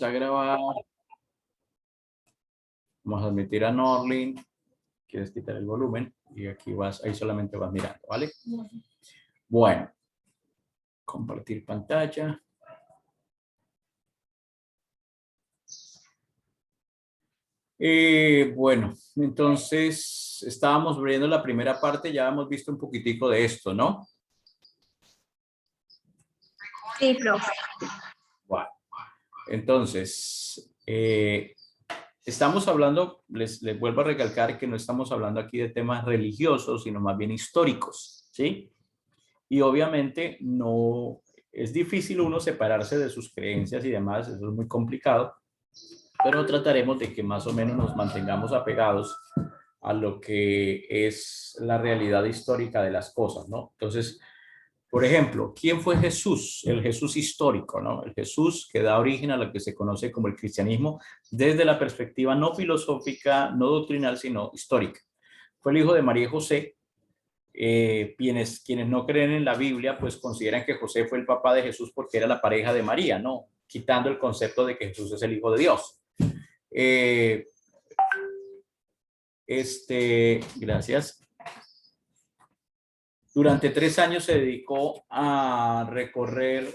a grabar. Vamos a admitir a Norlin. Quieres quitar el volumen y aquí vas, ahí solamente vas mirando, ¿vale? Bueno, compartir pantalla. Bueno, entonces estábamos viendo la primera parte, ya hemos visto un poquitico de esto, ¿no? Sí, profe. Bueno, entonces, estamos hablando, les vuelvo a recalcar que no estamos hablando aquí de temas religiosos, sino más bien históricos, ¿sí? Y obviamente no, es difícil uno separarse de sus creencias y demás, eso es muy complicado, pero trataremos de que más o menos nos mantengamos apegados a lo que es la realidad histórica de las cosas, ¿no? Entonces, por ejemplo, ¿quién fue Jesús? El Jesús histórico, ¿no? El Jesús que da origen a lo que se conoce como el cristianismo desde la perspectiva no filosófica, no doctrinal, sino histórica. Fue el hijo de María y José. Quienes no creen en la Biblia, pues consideran que José fue el papá de Jesús porque era la pareja de María, ¿no? Quitando el concepto de que Jesús es el hijo de Dios. Gracias. Durante 3 años se dedicó a recorrer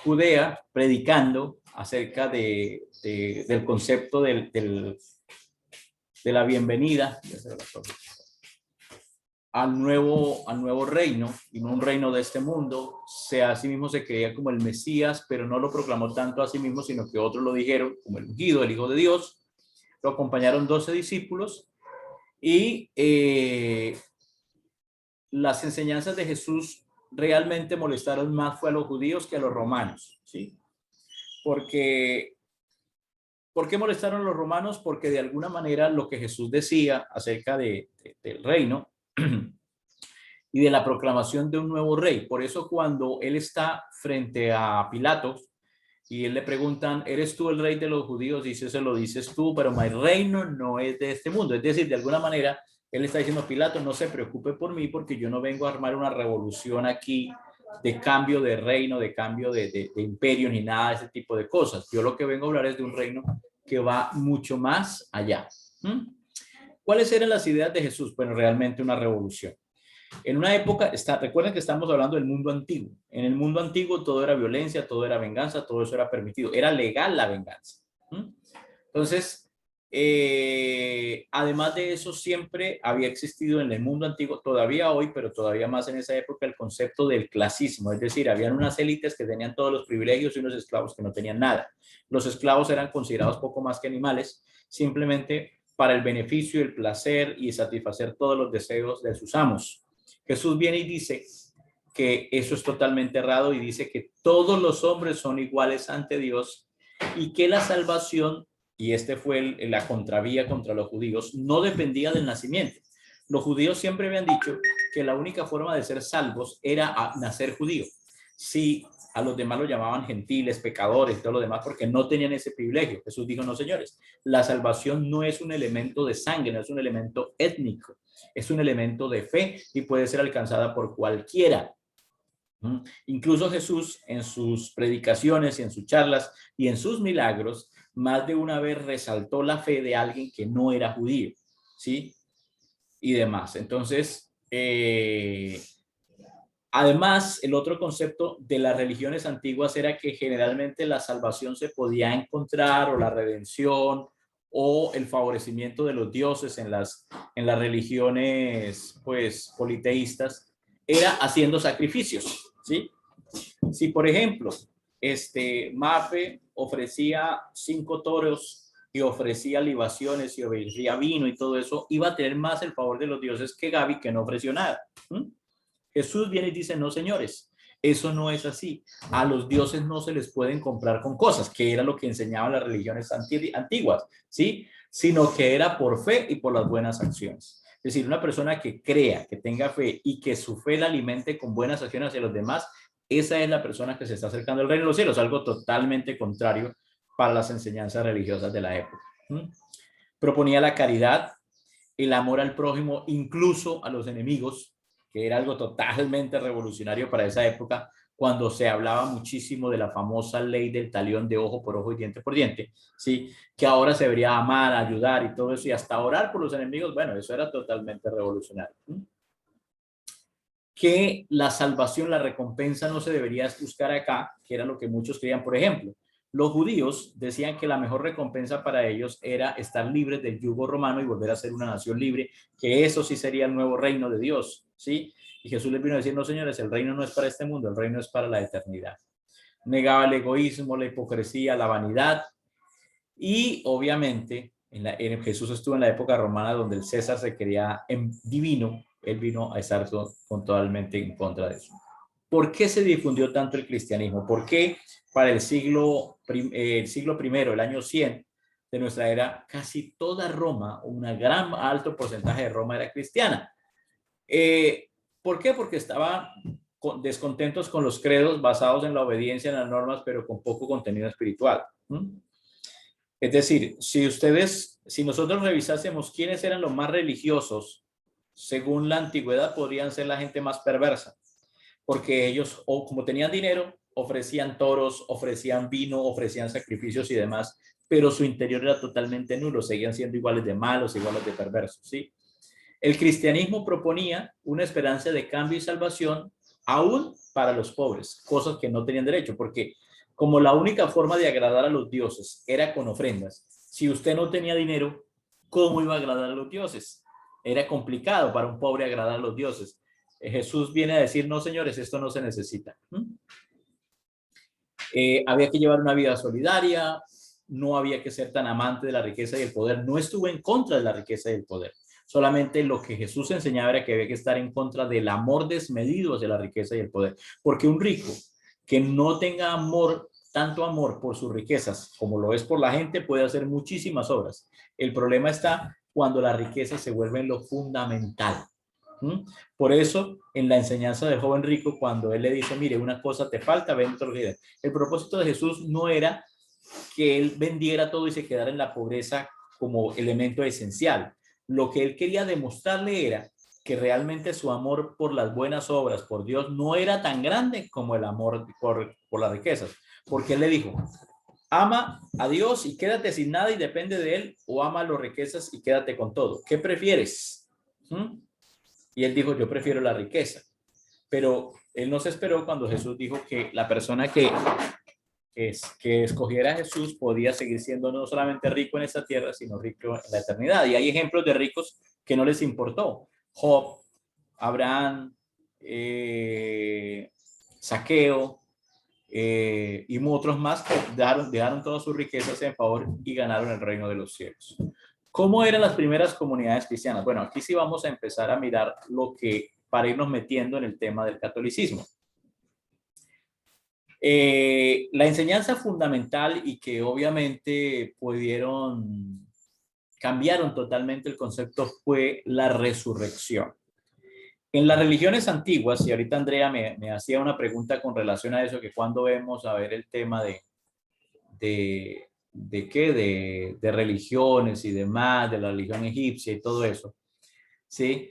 Judea predicando acerca del concepto de la bienvenida al nuevo reino, y no un reino de este mundo. A sí mismo se creía como el Mesías, pero no lo proclamó tanto a sí mismo, sino que otros lo dijeron como el ungido, el Hijo de Dios. Lo acompañaron 12 discípulos y las enseñanzas de Jesús realmente molestaron más fue a los judíos que a los romanos, ¿sí? ¿Por qué molestaron a los romanos? Porque de alguna manera lo que Jesús decía acerca del reino y de la proclamación de un nuevo rey. Por eso cuando él está frente a Pilatos y él le preguntan, ¿eres tú el rey de los judíos? Dice, se lo dices tú, pero mi reino no es de este mundo. Es decir, de alguna manera, él está diciendo a Pilato, no se preocupe por mí porque yo no vengo a armar una revolución aquí de cambio de reino, de cambio de imperio, ni nada de ese tipo de cosas. Yo lo que vengo a hablar es de un reino que va mucho más allá. ¿Cuáles eran las ideas de Jesús? Bueno, realmente una revolución. En una época, recuerden que estamos hablando del mundo antiguo. En el mundo antiguo todo era violencia, todo era venganza, todo eso era permitido. Era legal la venganza. Entonces, además de eso, siempre había existido en el mundo antiguo, todavía hoy, pero todavía más en esa época, el concepto del clasismo. Es decir, habían unas élites que tenían todos los privilegios y unos esclavos que no tenían nada. Los esclavos eran considerados poco más que animales, simplemente para el beneficio, el placer y satisfacer todos los deseos de sus amos. Jesús viene y dice que eso es totalmente errado y dice que todos los hombres son iguales ante Dios y que la salvación, y fue la contravía contra los judíos, no dependía del nacimiento. Los judíos siempre habían dicho que la única forma de ser salvos era nacer judío. Si a los demás lo llamaban gentiles, pecadores y todo lo demás, porque no tenían ese privilegio. Jesús dijo, no, señores, la salvación no es un elemento de sangre, no es un elemento étnico, es un elemento de fe y puede ser alcanzada por cualquiera. Incluso Jesús en sus predicaciones y en sus charlas y en sus milagros, más de una vez resaltó la fe de alguien que no era judío, ¿sí? Y demás. Entonces, además, el otro concepto de las religiones antiguas era que generalmente la salvación se podía encontrar, o la redención, o el favorecimiento de los dioses en las religiones, pues, politeístas, era haciendo sacrificios, ¿sí? Si, por ejemplo, Mafe ofrecía 5 toros y ofrecía libaciones y ofrecía vino y todo eso, iba a tener más el favor de los dioses que Gaby, que no ofreció nada. Jesús viene y dice, no, señores, eso no es así. A los dioses no se les pueden comprar con cosas, que era lo que enseñaban las religiones antiguas, ¿sí? Sino que era por fe y por las buenas acciones. Es decir, una persona que crea, que tenga fe y que su fe la alimente con buenas acciones hacia los demás, esa es la persona que se está acercando al reino de los cielos, algo totalmente contrario para las enseñanzas religiosas de la época. Proponía la caridad, el amor al prójimo, incluso a los enemigos, que era algo totalmente revolucionario para esa época, cuando se hablaba muchísimo de la famosa ley del talión de ojo por ojo y diente por diente, ¿sí? Que ahora se debería amar, ayudar y todo eso, y hasta orar por los enemigos. Bueno, eso era totalmente revolucionario. Que la salvación, la recompensa no se debería buscar acá, que era lo que muchos creían. Por ejemplo, los judíos decían que la mejor recompensa para ellos era estar libres del yugo romano y volver a ser una nación libre, que eso sí sería el nuevo reino de Dios, ¿sí? Y Jesús les vino a decir, no, señores, el reino no es para este mundo, el reino es para la eternidad. Negaba el egoísmo, la hipocresía, la vanidad, y obviamente Jesús estuvo en la época romana donde el César se creía divino. Él vino a estar totalmente en contra de eso. ¿Por qué se difundió tanto el cristianismo? ¿Por qué para el siglo primero, el año 100 de nuestra era, casi toda Roma, un gran alto porcentaje de Roma era cristiana? ¿Por qué? Porque estaban descontentos con los credos basados en la obediencia, en las normas, pero con poco contenido espiritual. Es decir, si nosotros revisásemos quiénes eran los más religiosos, según la antigüedad, podrían ser la gente más perversa, porque ellos, o como tenían dinero, ofrecían toros, ofrecían vino, ofrecían sacrificios y demás, pero su interior era totalmente nulo, seguían siendo iguales de malos, iguales de perversos, ¿sí? El cristianismo proponía una esperanza de cambio y salvación aún para los pobres, cosas que no tenían derecho, porque como la única forma de agradar a los dioses era con ofrendas, si usted no tenía dinero, ¿cómo iba a agradar a los dioses? Era complicado para un pobre agradar a los dioses. Jesús viene a decir, no, señores, esto no se necesita. Había que llevar una vida solidaria, no había que ser tan amante de la riqueza y el poder. No estuvo en contra de la riqueza y el poder. Solamente lo que Jesús enseñaba era que había que estar en contra del amor desmedido hacia la riqueza y el poder. Porque un rico que no tenga amor, tanto amor por sus riquezas como lo es por la gente, puede hacer muchísimas obras. El problema está cuando la riqueza se vuelve lo fundamental. Por eso, en la enseñanza del joven rico, cuando él le dice, mire, una cosa te falta, ven otro día. El propósito de Jesús no era que él vendiera todo y se quedara en la pobreza como elemento esencial. Lo que él quería demostrarle era que realmente su amor por las buenas obras, por Dios, no era tan grande como el amor por las riquezas. Porque él le dijo, ama a Dios y quédate sin nada y depende de él, o ama las riquezas y quédate con todo. ¿Qué prefieres? Y él dijo, yo prefiero la riqueza. Pero él no se esperó cuando Jesús dijo que la persona que escogiera a Jesús podía seguir siendo no solamente rico en esta tierra, sino rico en la eternidad. Y hay ejemplos de ricos que no les importó. Job, Abraham, Zaqueo, y otros más que dejaron todas sus riquezas en favor y ganaron el reino de los cielos. ¿Cómo eran las primeras comunidades cristianas? Bueno, aquí sí vamos a empezar a mirar lo que para irnos metiendo en el tema del catolicismo. La enseñanza fundamental y que obviamente cambiaron totalmente el concepto fue la resurrección. En las religiones antiguas, y ahorita Andrea me hacía una pregunta con relación a eso, que cuando vemos a ver el tema de religiones y demás, de la religión egipcia y todo eso, ¿sí?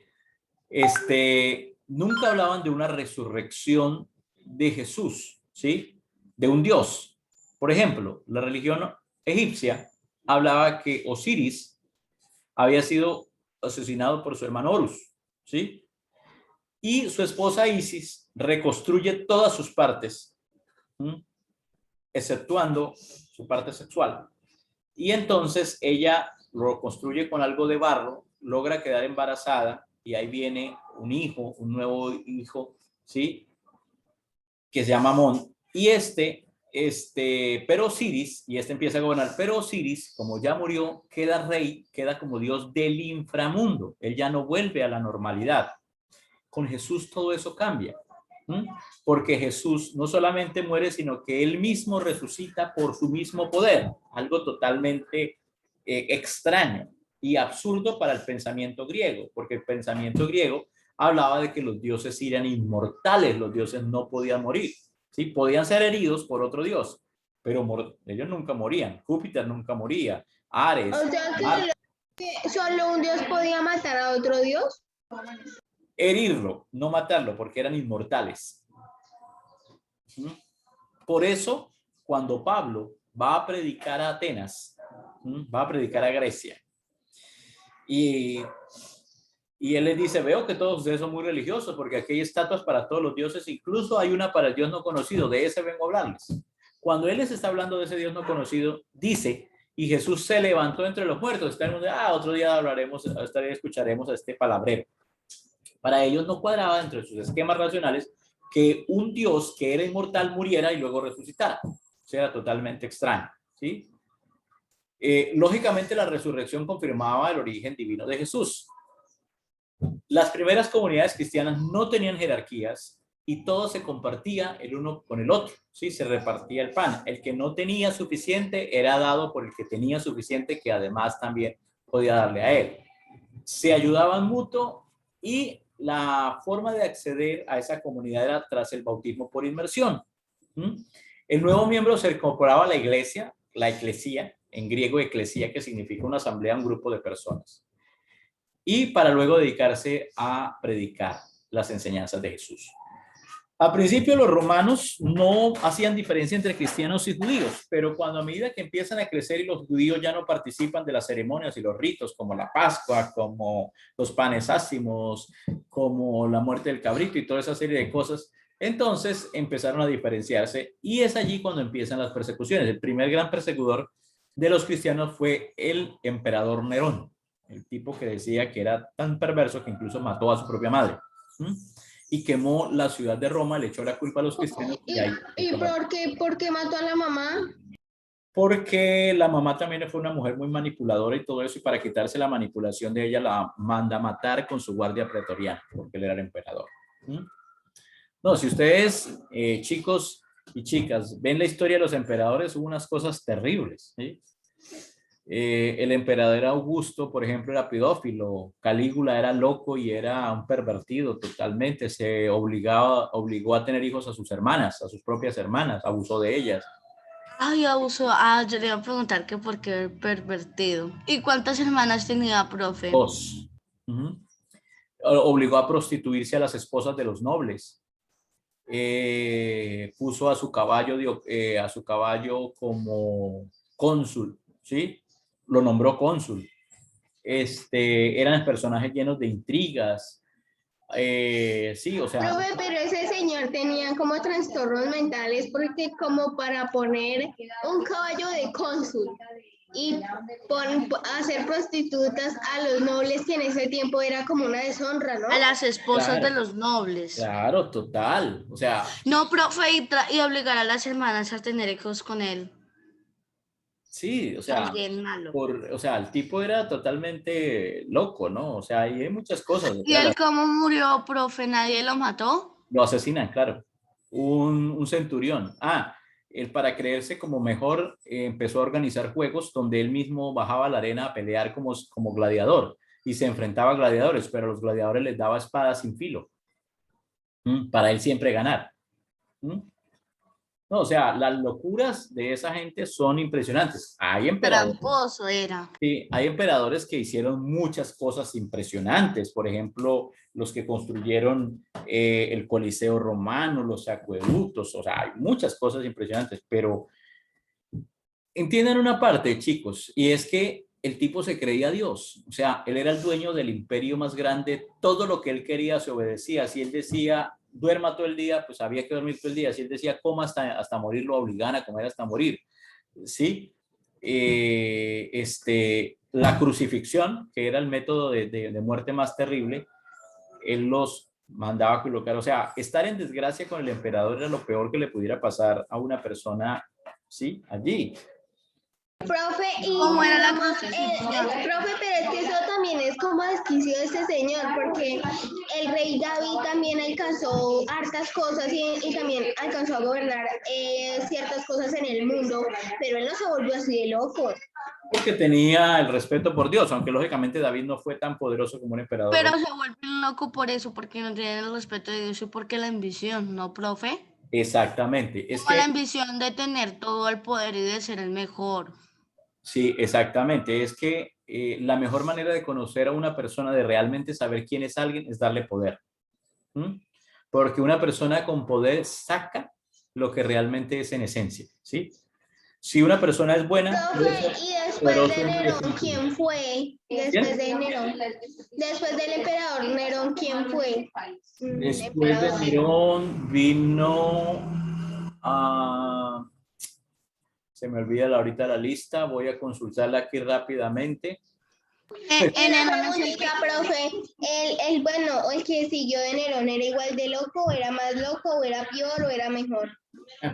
Nunca hablaban de una resurrección de Jesús, ¿sí? De un Dios. Por ejemplo, la religión egipcia hablaba que Osiris había sido asesinado por su hermano Horus, ¿sí? Y su esposa Isis reconstruye todas sus partes, exceptuando su parte sexual. Y entonces ella lo construye con algo de barro, logra quedar embarazada y ahí viene un hijo, un nuevo hijo, ¿sí? Que se llama Amón. Y pero Osiris, y empieza a gobernar, pero Osiris, como ya murió, queda rey, queda como Dios del inframundo. Él ya no vuelve a la normalidad. Con Jesús todo eso cambia. Porque Jesús no solamente muere, sino que él mismo resucita por su mismo poder, algo totalmente extraño y absurdo para el pensamiento griego, porque el pensamiento griego hablaba de que los dioses eran inmortales, los dioses no podían morir, ¿sí? Podían ser heridos por otro dios, pero ellos nunca morían. Júpiter nunca moría, Ares. O sea que solo un dios podía matar a otro dios. Herirlo, no matarlo, porque eran inmortales. ¿Mm? Por eso, cuando Pablo va a predicar a Atenas, va a predicar a Grecia, y él les dice, veo que todos ustedes son muy religiosos porque aquí hay estatuas para todos los dioses, incluso hay una para el Dios no conocido, de ese vengo a hablarles. Cuando él les está hablando de ese Dios no conocido, dice, y Jesús se levantó entre los muertos. Está en un, otro día hablaremos, escucharemos a este palabrero. Para ellos no cuadraba dentro de sus esquemas racionales que un Dios que era inmortal muriera y luego resucitara. O sea, era totalmente extraño, ¿sí? Lógicamente la resurrección confirmaba el origen divino de Jesús. Las primeras comunidades cristianas no tenían jerarquías y todo se compartía el uno con el otro, ¿sí? Se repartía el pan. El que no tenía suficiente era dado por el que tenía suficiente, que además también podía darle a él. Se ayudaban mutuo y la forma de acceder a esa comunidad era tras el bautismo por inmersión. El nuevo miembro se incorporaba a la iglesia, la eclesía, en griego eclesía, que significa una asamblea, un grupo de personas, y para luego dedicarse a predicar las enseñanzas de Jesús. Al principio los romanos no hacían diferencia entre cristianos y judíos, pero cuando a medida que empiezan a crecer y los judíos ya no participan de las ceremonias y los ritos como la Pascua, como los panes ácimos, como la muerte del cabrito y toda esa serie de cosas, entonces empezaron a diferenciarse y es allí cuando empiezan las persecuciones. El primer gran perseguidor de los cristianos fue el emperador Nerón, el tipo que decía que era tan perverso que incluso mató a su propia madre. Y quemó la ciudad de Roma, le echó la culpa a los cristianos. ¿Y por qué mató a la mamá? Porque la mamá también fue una mujer muy manipuladora y todo eso, y para quitarse la manipulación de ella la manda a matar con su guardia pretoriana, porque él era el emperador. No, si ustedes, chicos y chicas, ven la historia de los emperadores, hubo unas cosas terribles, ¿sí? El emperador Augusto, por ejemplo, era pedófilo. Calígula era loco y era un pervertido totalmente. Se obligó a tener hijos a sus hermanas, a sus propias hermanas. Abusó de ellas. Ay, abusó. Yo le iba a preguntar que por qué pervertido. ¿Y cuántas hermanas tenía, profe? 2. Obligó a prostituirse a las esposas de los nobles. Puso a su caballo como cónsul, ¿sí? Lo nombró cónsul. Eran personajes llenos de intrigas. Sí, o sea. Profe, pero ese señor tenía como trastornos mentales porque como para poner un caballo de cónsul y hacer prostitutas a los nobles, que en ese tiempo era como una deshonra, ¿no? A las esposas Claro, de los nobles. Claro, total. O sea. No, profe, y obligar a las hermanas a tener hijos con él. Sí, o sea, alguien malo. El tipo era totalmente loco, ¿no? O sea, hay muchas cosas. ¿Y él cómo murió, profe? ¿Nadie lo mató? Lo asesinan, claro. Un centurión. Él para creerse como mejor empezó a organizar juegos donde él mismo bajaba a la arena a pelear como gladiador y se enfrentaba a gladiadores, pero a los gladiadores les daba espadas sin filo para él siempre ganar. No, o sea, las locuras de esa gente son impresionantes. Hay emperadores. Tramposo era. Sí, hay emperadores que hicieron muchas cosas impresionantes. Por ejemplo, los que construyeron el Coliseo romano, los acueductos. O sea, hay muchas cosas impresionantes. Pero entiendan una parte, chicos, y es que el tipo se creía Dios. O sea, él era el dueño del imperio más grande. Todo lo que él quería se obedecía. Si él decía duerma todo el día, pues había que dormir todo el día. Si él decía coma hasta morir, lo obligaban a comer hasta morir. ¿Sí? La crucifixión, que era el método de muerte más terrible, él los mandaba a colocar. O sea, estar en desgracia con el emperador era lo peor que le pudiera pasar a una persona, ¿sí? Allí. Profe, y ¿cómo era la crucifixión? Profe, pero es que eso también es como desquicio de este señor, porque el rey David también alcanzó hartas cosas y también alcanzó a gobernar ciertas cosas en el mundo, pero él no se volvió así de loco. Porque tenía el respeto por Dios, aunque lógicamente David no fue tan poderoso como un emperador. Pero se vuelve loco por eso, porque no tienen el respeto de Dios y porque la ambición, ¿no, profe? Exactamente. Es como que la ambición de tener todo el poder y de ser el mejor. Sí, exactamente. Es que la mejor manera de conocer a una persona, de realmente saber quién es alguien, es darle poder. Porque una persona con poder saca lo que realmente es en esencia, ¿sí? Si una persona es buena, Profe, y después poderoso de en un Nerón, sentido. ¿quién fue? Después de Nerón. Después del emperador Nerón, ¿quién fue? Después de Emperador. Nerón vino se me olvida ahorita la lista, voy a consultarla aquí rápidamente. Y En una enero no es el que... preguntita, profe, bueno, el que siguió de Nerón, ¿era igual de loco, o era más loco, o era peor, o era mejor?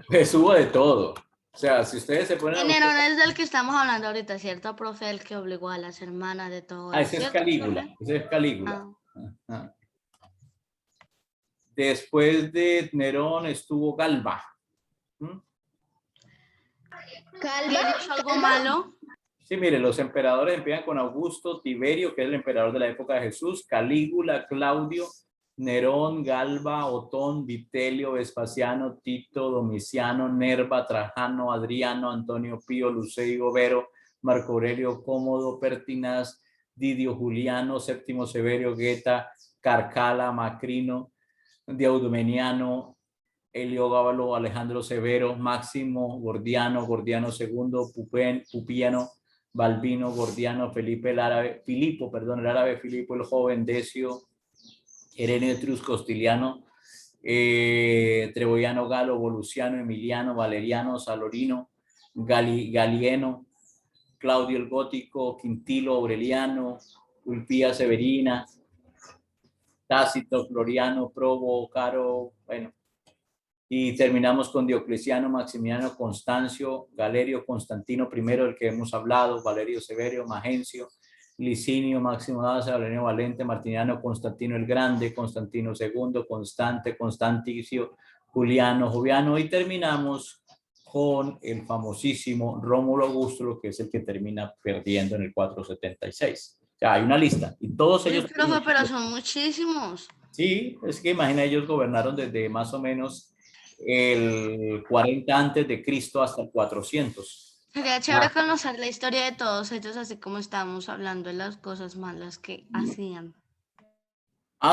Pues hubo de todo. O sea, si ustedes se ponen a En buscar... enero es del que estamos hablando ahorita, ¿cierto, profe? El que obligó a las hermanas de todo eso, Ese es ¿cierto, Calígula, profe? ese es Calígula. Ah. Ajá. Después de Nerón estuvo Galba. ¿Mm? ¿Y él ¿Calva? hizo algo malo? Sí, mire, los emperadores empiezan con Augusto, Tiberio, que es el emperador de la época de Jesús, Calígula, Claudio, Nerón, Galba, Otón, Vitelio, Vespasiano, Tito, Domiciano, Nerva, Trajano, Adriano, Antonio Pío, Luceo, Vero, Marco Aurelio, Cómodo, Pertinaz, Didio, Juliano, Séptimo Severio, Geta, Carcala, Macrino, Diaudumeniano, Heliogábalo, Alejandro Severo, Máximo, Gordiano, Gordiano II, Pupiano, Balbino, Gordiano, Felipe el árabe, Filipo, perdón, el árabe Filipo el joven, Decio, Herenio Etrusco, Hostiliano, Treboiano, Galo, Volusiano, Emiliano, Valeriano, Salorino, Galieno, Claudio el Gótico, Quintilo, Aureliano, Ulpía Severina, Tácito, Floriano, Probo, Caro, bueno. Y terminamos con Diocleciano, Maximiano, Constancio, Galerio, Constantino I, del que hemos hablado, Valerio Severo, Magencio, Licinio, Máximo Daza, Valeriano Valente, Martiniano, Constantino el Grande, Constantino II, Constante, Constanticio, Juliano, Joviano, y terminamos con el famosísimo Rómulo Augusto, que es el que termina perdiendo en el 476. O sea, hay una lista, y todos Uy, ellos... profe, pero son muchísimos. Sí, es que imagina, ellos gobernaron desde más o menos el 40 antes de Cristo hasta el 400. Sería chévere conocer la historia de todos ellos, así como estábamos hablando de las cosas malas que hacían.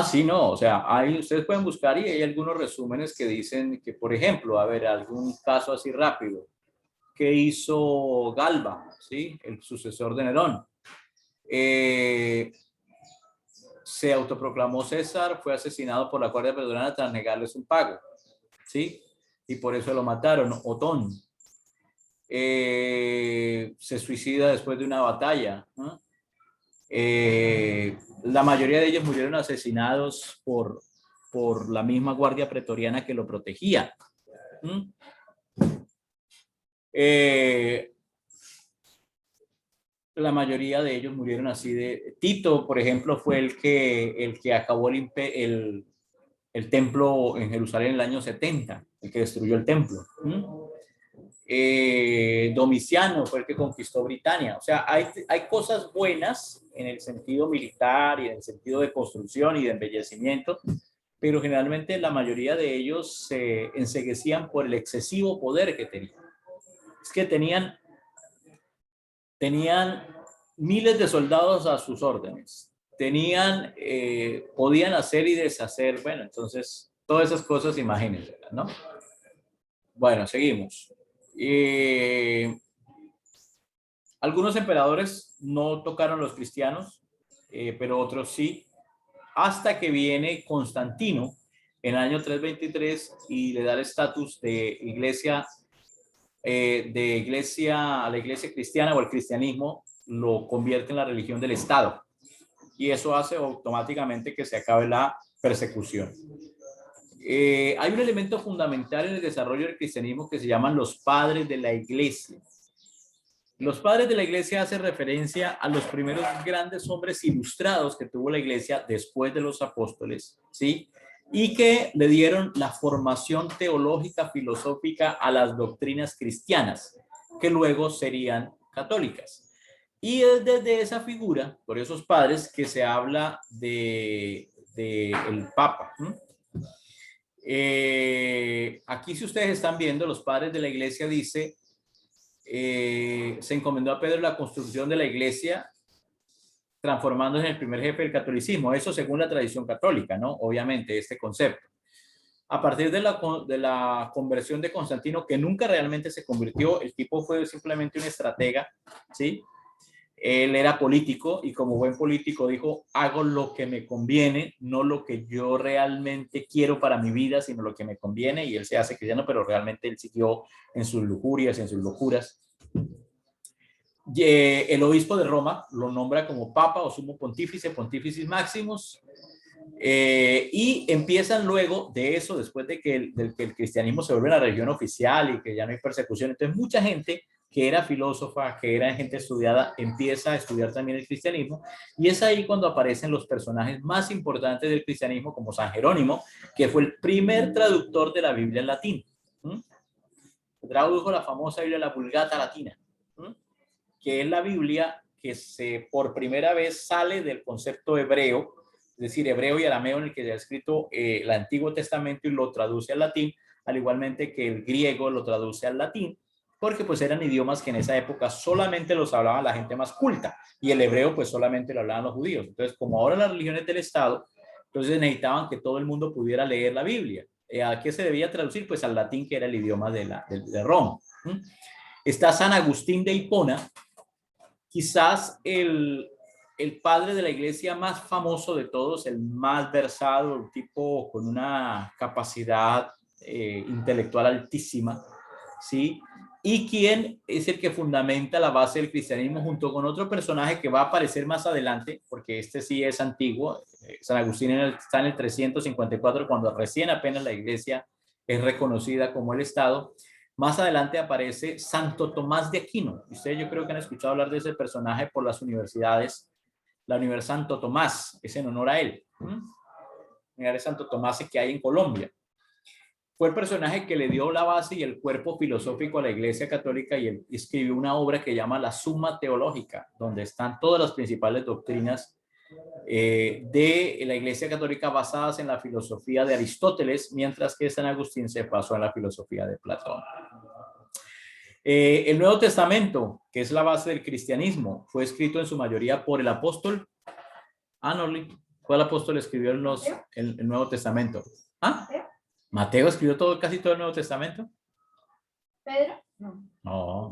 Sí, no, o sea, ustedes pueden buscar y hay algunos resúmenes que dicen que, por ejemplo, a ver, algún caso así rápido, ¿qué hizo Galba, ¿sí? El sucesor de Nerón? Se autoproclamó César, fue asesinado por la Guardia Pretoriana tras negarles un pago, ¿sí? Y por eso lo mataron. Otón se suicida después de una batalla, ¿no? La mayoría de ellos murieron asesinados por la misma guardia pretoriana que lo protegía. La mayoría de ellos murieron así de... Tito, por ejemplo, fue el que acabó el templo en Jerusalén en el año 70, el que destruyó el templo. Domiciano fue el que conquistó Britania. O sea, hay cosas buenas en el sentido militar y en el sentido de construcción y de embellecimiento, pero generalmente la mayoría de ellos se enceguecían por el excesivo poder que tenían. Es que tenían miles de soldados a sus órdenes, podían hacer y deshacer, bueno, entonces todas esas cosas, imagínense, ¿no? Bueno, seguimos. Algunos emperadores no tocaron los cristianos, pero otros sí, hasta que viene Constantino en el año 323 y le da el estatus de iglesia a la iglesia cristiana, o el cristianismo lo convierte en la religión del Estado, y eso hace automáticamente que se acabe la persecución. Hay un elemento fundamental en el desarrollo del cristianismo que se llaman los padres de la iglesia. Los padres de la iglesia hacen referencia a los primeros grandes hombres ilustrados que tuvo la iglesia después de los apóstoles, ¿sí? Y que le dieron la formación teológica, filosófica a las doctrinas cristianas, que luego serían católicas. Y es desde esa figura, por esos padres, que se habla de el Papa. Aquí, si ustedes están viendo, los padres de la iglesia dice, se encomendó a Pedro la construcción de la iglesia, transformándose en el primer jefe del catolicismo. Eso según la tradición católica, ¿no? Obviamente, este concepto. a partir de la conversión de Constantino, que nunca realmente se convirtió, el tipo fue simplemente un estratega, ¿sí? Él era político y como buen político dijo, hago lo que me conviene, no lo que yo realmente quiero para mi vida, sino lo que me conviene, y él se hace cristiano, pero realmente él siguió en sus lujurias, en sus locuras. El obispo de Roma lo nombra como papa o sumo pontífice, pontificis maximus, y empiezan luego de eso, después de que el cristianismo se vuelve una religión oficial y que ya no hay persecución, entonces mucha gente que era filósofa, que era gente estudiada, empieza a estudiar también el cristianismo, y es ahí cuando aparecen los personajes más importantes del cristianismo, como San Jerónimo, que fue el primer traductor de la Biblia en latín. Tradujo la famosa Biblia, la Vulgata Latina, que es la Biblia que por primera vez sale del concepto hebreo, es decir, hebreo y arameo, en el que se ha escrito el Antiguo Testamento y lo traduce al latín, al igualmente que el griego lo traduce al latín, porque pues eran idiomas que en esa época solamente los hablaba la gente más culta, y el hebreo pues solamente lo hablaban los judíos. Entonces, como ahora las religiones del Estado, entonces necesitaban que todo el mundo pudiera leer la Biblia. ¿A qué se debía traducir? Pues al latín, que era el idioma de Roma. Está San Agustín de Hipona, quizás el padre de la iglesia más famoso de todos, el más versado, el tipo con una capacidad intelectual altísima, ¿sí? Y quien es el que fundamenta la base del cristianismo junto con otro personaje que va a aparecer más adelante, porque este sí es antiguo. San Agustín está en el 354, cuando recién apenas la iglesia es reconocida como el Estado. Más adelante aparece Santo Tomás de Aquino. Ustedes yo creo que han escuchado hablar de ese personaje por las universidades. La Universidad Santo Tomás es en honor a él. La Universidad de Santo Tomás que hay en Colombia. Fue el personaje que le dio la base y el cuerpo filosófico a la Iglesia Católica, y él escribió una obra que llama la Summa Teológica, donde están todas las principales doctrinas de la Iglesia Católica basadas en la filosofía de Aristóteles, mientras que San Agustín se basó en la filosofía de Platón. El Nuevo Testamento, que es la base del cristianismo, fue escrito en su mayoría por el apóstol Anorli. ¿Cuál apóstol escribió el Nuevo Testamento? ¿Ah? ¿Mateo escribió casi todo el Nuevo Testamento? ¿Pedro? No.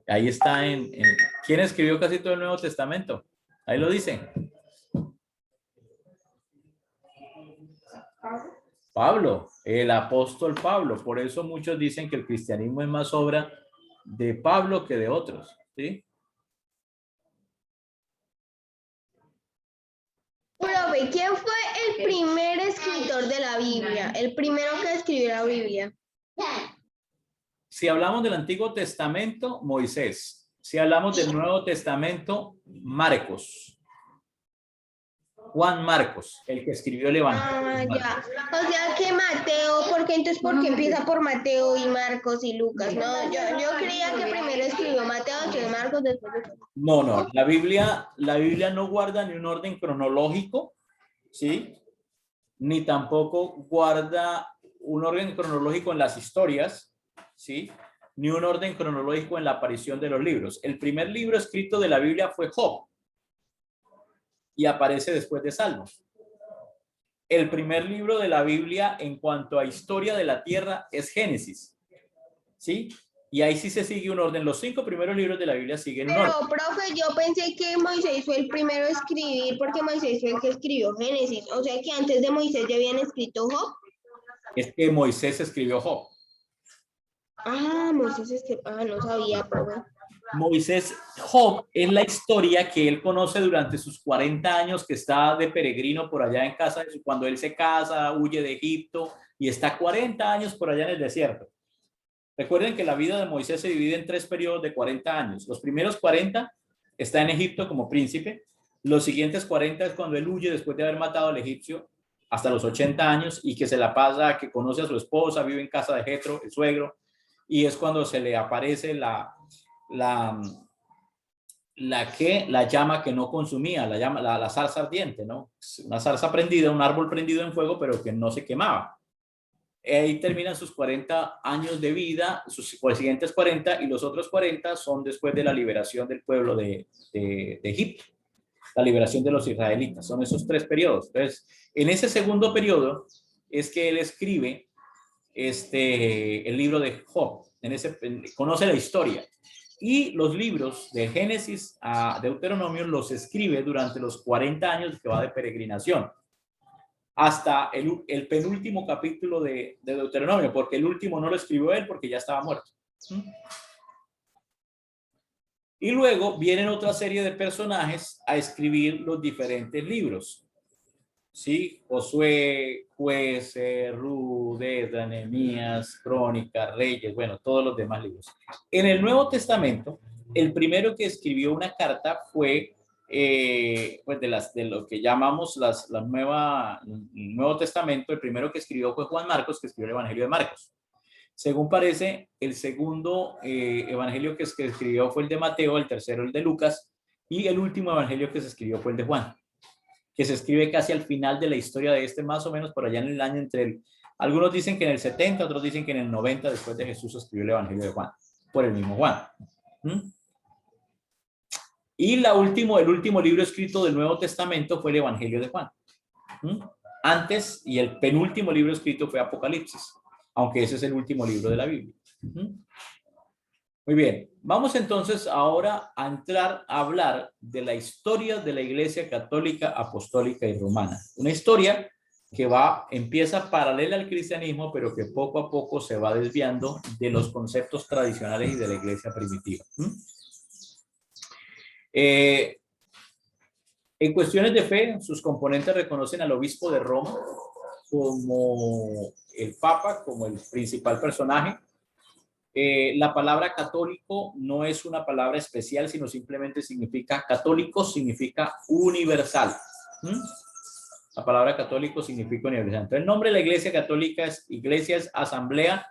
Ahí está ¿quién escribió casi todo el Nuevo Testamento? Ahí lo dice. Pablo, el apóstol Pablo. Por eso muchos dicen que el cristianismo es más obra de Pablo que de otros, ¿sí? Profe, ¿quién fue el primer escritor de la Biblia? El primero que escribió la Biblia. Si hablamos del Antiguo Testamento, Moisés. Si hablamos del Nuevo Testamento, Marcos. Juan Marcos, el que escribió el Evangelio. Ya. O sea que Mateo, ¿por qué empieza por Mateo y Marcos y Lucas? No, yo creía que primero escribió Mateo, después Marcos, después Lucas. No, la Biblia no guarda ni un orden cronológico, ¿sí? Ni tampoco guarda un orden cronológico en las historias, ¿sí? Ni un orden cronológico en la aparición de los libros. El primer libro escrito de la Biblia fue Job, y aparece después de Salmos. El primer libro de la Biblia en cuanto a historia de la tierra es Génesis, ¿sí? Y ahí sí se sigue un orden. Los 5 primeros libros de la Biblia siguen un orden. Pero, profe, yo pensé que Moisés fue el primero a escribir porque Moisés fue el que escribió Génesis. O sea que antes de Moisés ya habían escrito Job. Es que Moisés escribió Job. Moisés escribió. No sabía, profe. Job es la historia que él conoce durante sus 40 años que está de peregrino por allá en casa, cuando él se casa, huye de Egipto y está 40 años por allá en el desierto. Recuerden que la vida de Moisés se divide en 3 periodos de 40 años. Los primeros 40 está en Egipto como príncipe. Los siguientes 40 es cuando él huye después de haber matado al egipcio hasta los 80 años y que se la pasa, que conoce a su esposa, vive en casa de Jetro, el suegro, y es cuando se le aparece la llama que no consumía, la zarza ardiente, ¿no? Una zarza prendida, un árbol prendido en fuego, pero que no se quemaba. Ahí terminan sus 40 años de vida, sus siguientes 40, y los otros 40 son después de la liberación del pueblo de Egipto, la liberación de los israelitas. Son esos 3 periodos. Entonces, en ese segundo periodo es que él escribe el libro de Job. Conoce la historia. Y los libros de Génesis a Deuteronomio los escribe durante los 40 años que va de peregrinación, hasta el penúltimo capítulo de Deuteronomio, porque el último no lo escribió él porque ya estaba muerto. Y luego vienen otra serie de personajes a escribir los diferentes libros. ¿Sí? Josué, Jueces, Ruth, Esdras, Nehemías, Crónicas, Reyes, bueno, todos los demás libros. En el Nuevo Testamento, el primero que escribió una carta fue pues de lo que llamamos el Nuevo Testamento. El primero que escribió fue Juan Marcos, que escribió el Evangelio de Marcos. Según parece, el segundo evangelio que se escribió fue el de Mateo, el tercero el de Lucas, y el último evangelio que se escribió fue el de Juan, que se escribe casi al final de la historia de más o menos por allá en el año algunos dicen que en el 70, otros dicen que en el 90 después de Jesús se escribió el evangelio de Juan, por el mismo Juan. Y el último libro escrito del Nuevo Testamento fue el Evangelio de Juan. Antes, y el penúltimo libro escrito fue Apocalipsis, aunque ese es el último libro de la Biblia. Muy bien, vamos entonces ahora a entrar a hablar de la historia de la Iglesia Católica, Apostólica y Romana. Una historia que empieza paralela al cristianismo, pero que poco a poco se va desviando de los conceptos tradicionales y de la Iglesia primitiva. En cuestiones de fe, sus componentes reconocen al obispo de Roma como el Papa, como el principal personaje. La palabra católico no es una palabra especial, sino simplemente católico significa universal. La palabra católico significa universal. Entonces, el nombre de la Iglesia Católica es Asamblea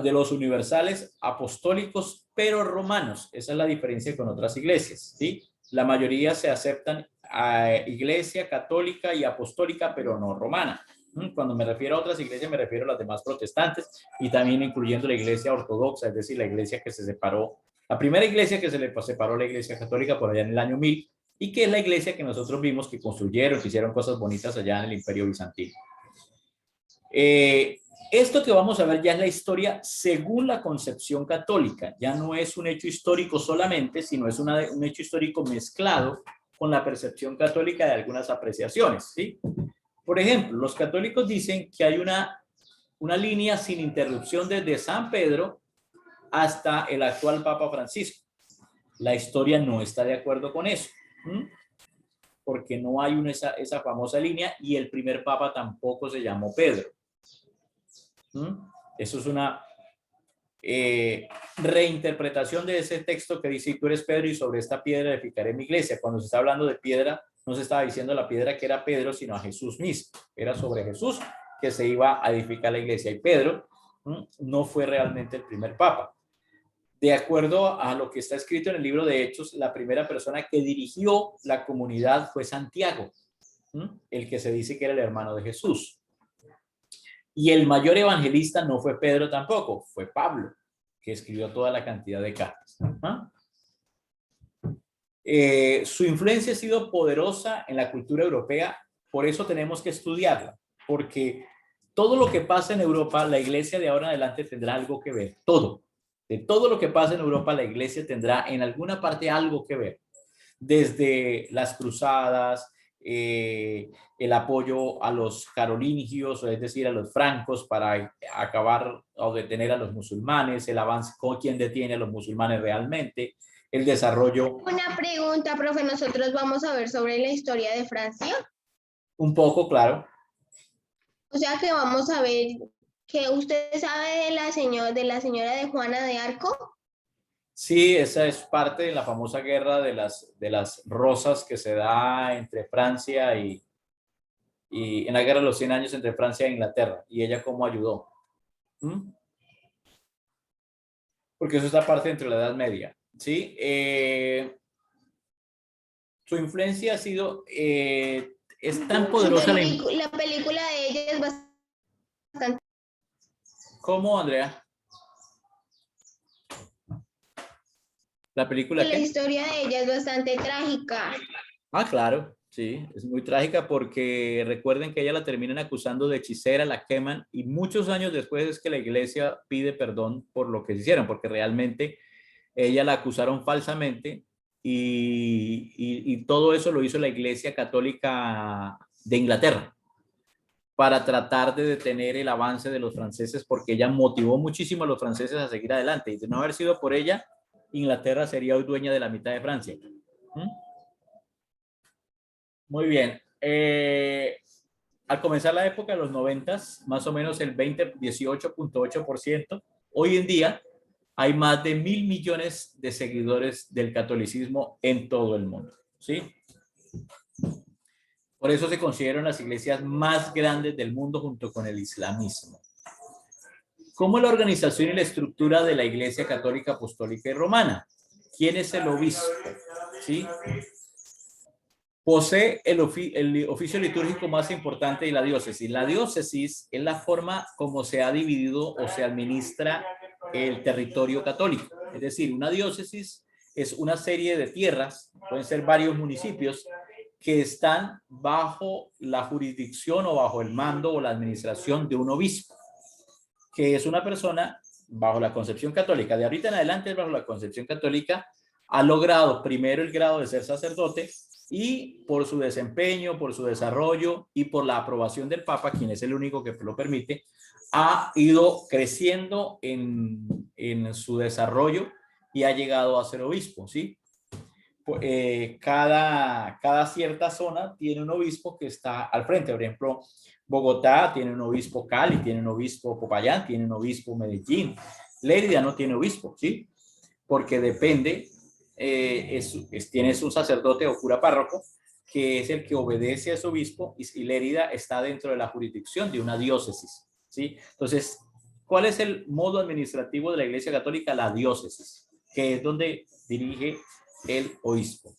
de los Universales Apostólicos, pero romanos. Esa es la diferencia con otras iglesias, ¿sí? La mayoría se aceptan a Iglesia Católica y Apostólica, pero no romana. Cuando me refiero a otras iglesias, me refiero a las demás protestantes y también incluyendo la Iglesia Ortodoxa, es decir, la iglesia que se separó, la primera iglesia que se le separó a la Iglesia Católica por allá en el año 1000, y que es la iglesia que nosotros vimos que construyeron, que hicieron cosas bonitas allá en el Imperio Bizantino. Esto que vamos a ver ya es la historia según la concepción católica. Ya no es un hecho histórico solamente, sino es un hecho histórico mezclado con la percepción católica de algunas apreciaciones, ¿sí? Por ejemplo, los católicos dicen que hay una línea sin interrupción desde San Pedro hasta el actual Papa Francisco. La historia no está de acuerdo con eso, porque no hay esa famosa línea, y el primer Papa tampoco se llamó Pedro. Eso es una reinterpretación de ese texto que dice: tú eres Pedro y sobre esta piedra edificaré mi iglesia. Cuando se está hablando de piedra, no se estaba diciendo la piedra que era Pedro, sino a Jesús mismo. Era sobre Jesús que se iba a edificar la iglesia, y Pedro no fue realmente el primer papa. De acuerdo a lo que está escrito en el libro de Hechos, la primera persona que dirigió la comunidad fue Santiago, el que se dice que era el hermano de Jesús. Y el mayor evangelista no fue Pedro tampoco, fue Pablo, que escribió toda la cantidad de cartas. Su influencia ha sido poderosa en la cultura europea, por eso tenemos que estudiarla, porque todo lo que pasa en Europa, la iglesia de ahora en adelante tendrá algo que ver. De todo lo que pasa en Europa, la iglesia tendrá en alguna parte algo que ver. Desde las cruzadas, el apoyo a los carolingios, es decir, a los francos, para acabar o detener a los musulmanes, el avance con quien detiene a los musulmanes realmente, el desarrollo. Una pregunta, profe, nosotros vamos a ver sobre la historia de Francia. Un poco, claro. O sea que vamos a ver que usted sabe de la señora de Juana de Arco. Sí, esa es parte de la famosa guerra de las rosas que se da entre Francia y en la guerra de los 100 años entre Francia e Inglaterra, y ella cómo ayudó. Porque eso está parte entre la Edad Media, ¿sí? Su influencia ha sido, es tan poderosa. La película de ella es bastante... ¿Cómo, Andrea? La película. La historia de ella es bastante trágica. Ah, claro. Sí, es muy trágica porque recuerden que ella la terminan acusando de hechicera, la queman y muchos años después es que la iglesia pide perdón por lo que se hicieron, porque realmente ella la acusaron falsamente y todo eso lo hizo la Iglesia Católica de Inglaterra para tratar de detener el avance de los franceses, porque ella motivó muchísimo a los franceses a seguir adelante. Y de no haber sido por ella, Inglaterra sería hoy dueña de la mitad de Francia. Muy bien. Al comenzar la época de los 90, más o menos el 18.8%, hoy en día hay más de 1.000 millones de seguidores del catolicismo en todo el mundo, ¿sí? Por eso se consideran las iglesias más grandes del mundo junto con el islamismo. ¿Cómo es la organización y la estructura de la Iglesia Católica Apostólica y Romana? ¿Quién es el obispo? ¿Sí? Posee el oficio litúrgico más importante de la diócesis. La diócesis es la forma como se ha dividido o se administra el territorio católico. Es decir, una diócesis es una serie de tierras, pueden ser varios municipios, que están bajo la jurisdicción o bajo el mando o la administración de un obispo, que es una persona bajo la concepción católica. De ahorita en adelante, bajo la concepción católica, ha logrado primero el grado de ser sacerdote y por su desempeño, por su desarrollo y por la aprobación del Papa, quien es el único que lo permite, ha ido creciendo en su desarrollo y ha llegado a ser obispo, ¿sí? Cada cierta zona tiene un obispo que está al frente. Por ejemplo, Bogotá tiene un obispo, Cali tiene un obispo, Popayán tiene un obispo, Medellín. Lérida no tiene obispo, ¿sí? Porque depende, tiene su sacerdote o cura párroco, que es el que obedece a ese obispo, y Lérida está dentro de la jurisdicción de una diócesis, ¿sí? Entonces, ¿cuál es el modo administrativo de la Iglesia Católica? La diócesis, que es donde dirige el obispo.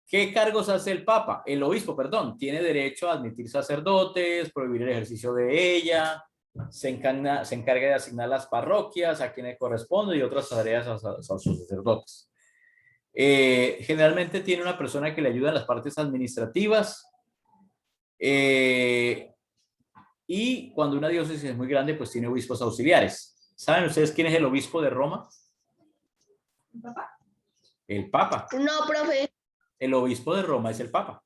¿Qué cargos hace el Papa? El obispo, perdón, tiene derecho a admitir sacerdotes, prohibir el ejercicio de ella, se encarga de asignar las parroquias a quienes corresponde y otras tareas a sus sacerdotes. Generalmente tiene una persona que le ayuda en las partes administrativas y cuando una diócesis es muy grande, pues tiene obispos auxiliares. ¿Saben ustedes quién es el obispo de Roma? ¿El papá? El Papa. No, profe, El obispo de Roma es el Papa.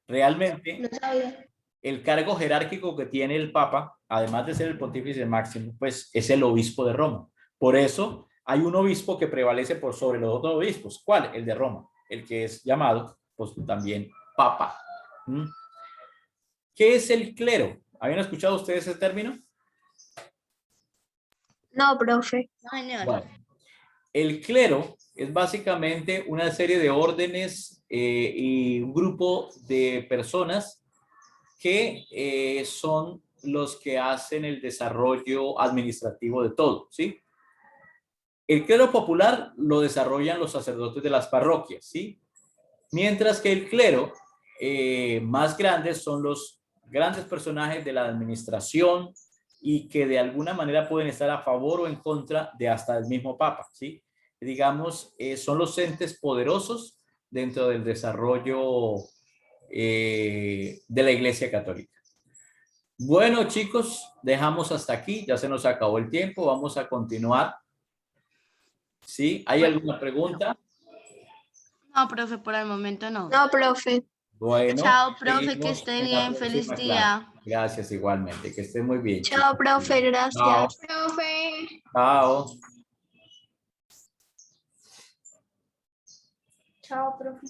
Realmente, no sabía. el cargo jerárquico que tiene el Papa, además de ser el pontífice máximo, pues es el obispo de Roma. Por eso hay un obispo que prevalece por sobre los otros obispos. ¿Cuál? El de Roma, el que es llamado, pues también Papa. ¿Qué es el clero? ¿Habían escuchado ustedes ese término? No, profe. Bueno, el clero es básicamente una serie de órdenes y un grupo de personas que son los que hacen el desarrollo administrativo de todo, ¿sí? El clero popular lo desarrollan los sacerdotes de las parroquias, ¿sí? Mientras que el clero más grande son los grandes personajes de la administración y que de alguna manera pueden estar a favor o en contra de hasta el mismo Papa, ¿sí? Digamos, son los entes poderosos dentro del desarrollo de la Iglesia Católica. Bueno, chicos, dejamos hasta aquí, ya se nos acabó el tiempo, vamos a continuar. ¿Sí? ¿Hay alguna pregunta? No, profe, por el momento no. No, profe. Bueno, Chao, profe, que seguimos esté en la bien, feliz próxima día. clase. Gracias igualmente, que esté muy bien. Chao, profe, gracias. Chao. Profe. Chao. Chao, profe.